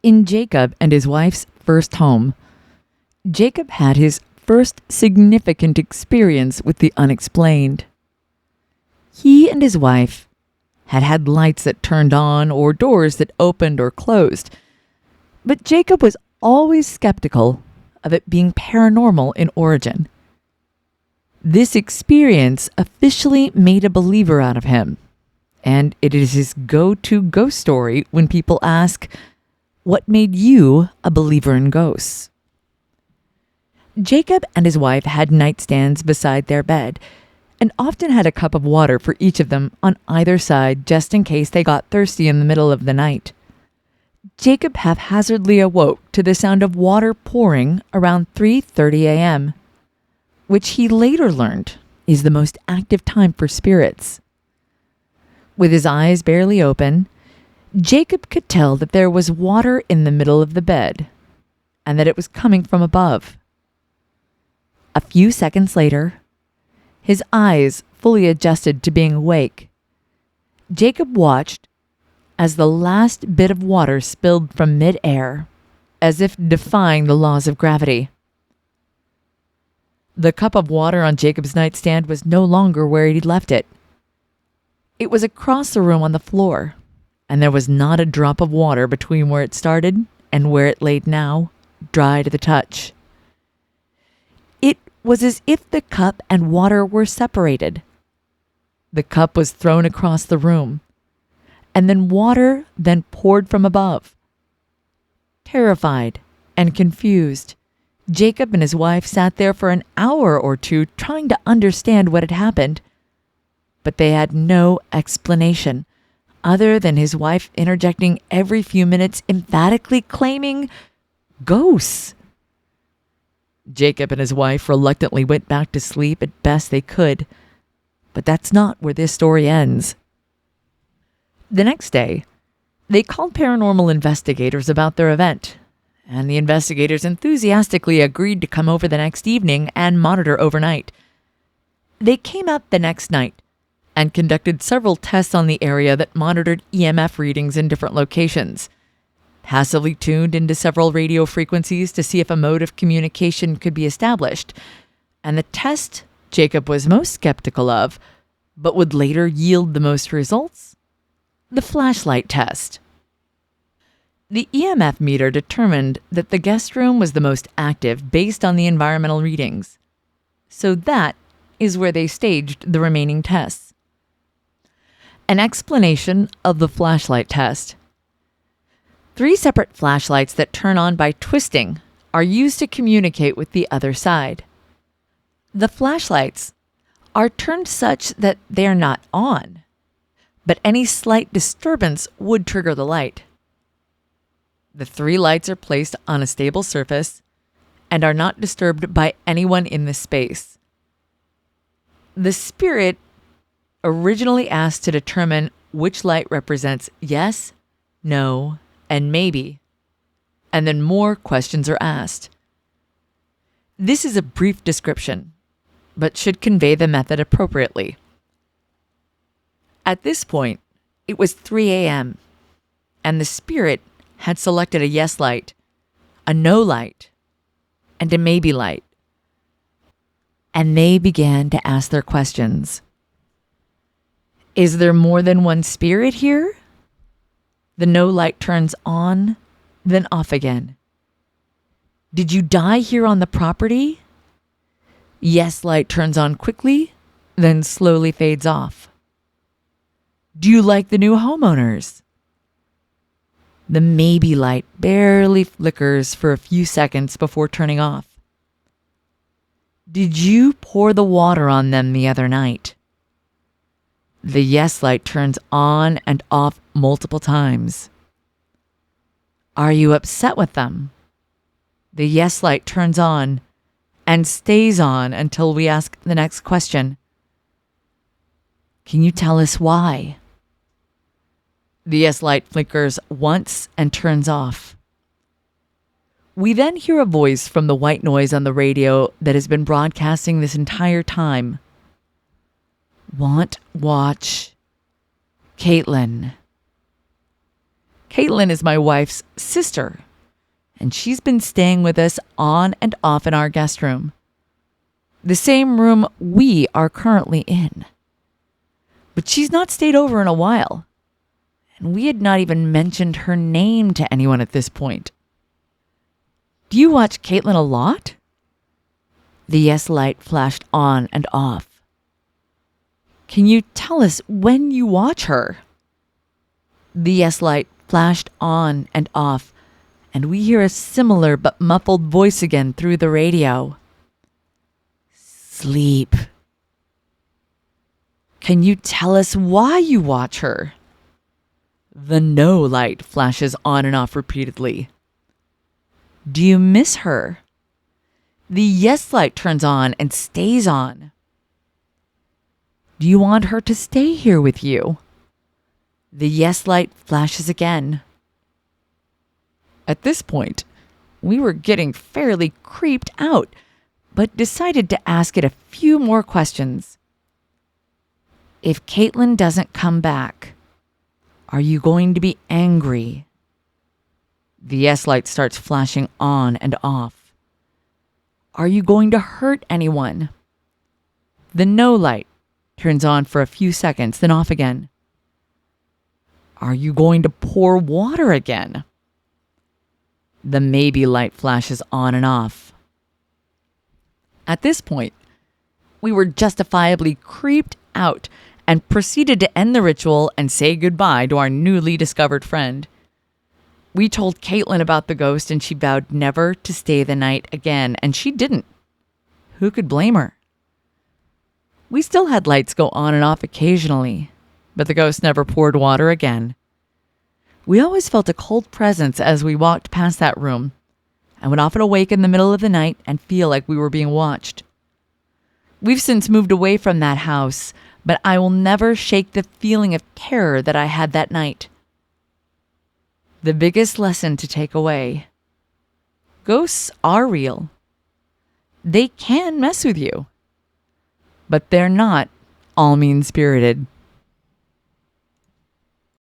In Jacob and his wife's first home, Jacob had his first significant experience with the unexplained. He and his wife had had lights that turned on or doors that opened or closed, but Jacob was always skeptical of it being paranormal in origin. This experience officially made a believer out of him, and it is his go-to ghost story when people ask, "What made you a believer in ghosts?" Jacob and his wife had nightstands beside their bed and often had a cup of water for each of them on either side just in case they got thirsty in the middle of the night. Jacob haphazardly awoke to the sound of water pouring around 3:30 a.m., which he later learned is the most active time for spirits. With his eyes barely open, Jacob could tell that there was water in the middle of the bed and that it was coming from above. A few seconds later, his eyes fully adjusted to being awake, Jacob watched as the last bit of water spilled from mid-air, as if defying the laws of gravity. The cup of water on Jacob's nightstand was no longer where he'd left it. It was across the room on the floor, and there was not a drop of water between where it started and where it laid now, dry to the touch. It was as if the cup and water were separated. The cup was thrown across the room, and then water then poured from above. Terrified and confused, Jacob and his wife sat there for an hour or two trying to understand what had happened, but they had no explanation other than his wife interjecting every few minutes, emphatically claiming ghosts. Jacob and his wife reluctantly went back to sleep as best they could, but that's not where this story ends. The next day, they called paranormal investigators about their event, and the investigators enthusiastically agreed to come over the next evening and monitor overnight. They came out the next night and conducted several tests on the area that monitored EMF readings in different locations, passively tuned into several radio frequencies to see if a mode of communication could be established, and the test Jacob was most skeptical of, but would later yield the most results, the flashlight test. The EMF meter determined that the guest room was the most active based on the environmental readings, so that is where they staged the remaining tests. An explanation of the flashlight test. 3 separate flashlights that turn on by twisting are used to communicate with the other side. The flashlights are turned such that they are not on, but any slight disturbance would trigger the light. The 3 lights are placed on a stable surface and are not disturbed by anyone in the space. The spirit originally asked to determine which light represents yes, no, and maybe, and then more questions are asked. This is a brief description, but should convey the method appropriately. At this point, it was 3 a.m., and the spirit had selected a yes light, a no light, and a maybe light. And they began to ask their questions. Is there more than one spirit here? The no light turns on, then off again. Did you die here on the property? Yes light turns on quickly, then slowly fades off. Do you like the new homeowners? The maybe light barely flickers for a few seconds before turning off. Did you pour the water on them the other night? The yes light turns on and off multiple times. Are you upset with them? The yes light turns on and stays on until we ask the next question. Can you tell us why? The yes light flickers once and turns off. We then hear a voice from the white noise on the radio that has been broadcasting this entire time. Watch, Caitlin. Caitlin is my wife's sister, and she's been staying with us on and off in our guest room, the same room we are currently in. But she's not stayed over in a while, and we had not even mentioned her name to anyone at this point. Do you watch Caitlin a lot? The yes light flashed on and off. Can you tell us when you watch her? The yes light flashed on and off, and we hear a similar but muffled voice again through the radio. Sleep. Can you tell us why you watch her? The no light flashes on and off repeatedly. Do you miss her? The yes light turns on and stays on. Do you want her to stay here with you? The yes light flashes again. At this point, we were getting fairly creeped out, but decided to ask it a few more questions. If Caitlin doesn't come back, are you going to be angry? The yes light starts flashing on and off. Are you going to hurt anyone? The no light turns on for a few seconds, then off again. Are you going to pour water again? The maybe light flashes on and off. At this point, we were justifiably creeped out and proceeded to end the ritual and say goodbye to our newly discovered friend. We told Caitlin about the ghost and she vowed never to stay the night again, and she didn't. Who could blame her? We still had lights go on and off occasionally, but the ghost never poured water again. We always felt a cold presence as we walked past that room, and would often awake in the middle of the night and feel like we were being watched. We've since moved away from that house, but I will never shake the feeling of terror that I had that night. The biggest lesson to take away: ghosts are real. They can mess with you, but they're not all mean-spirited.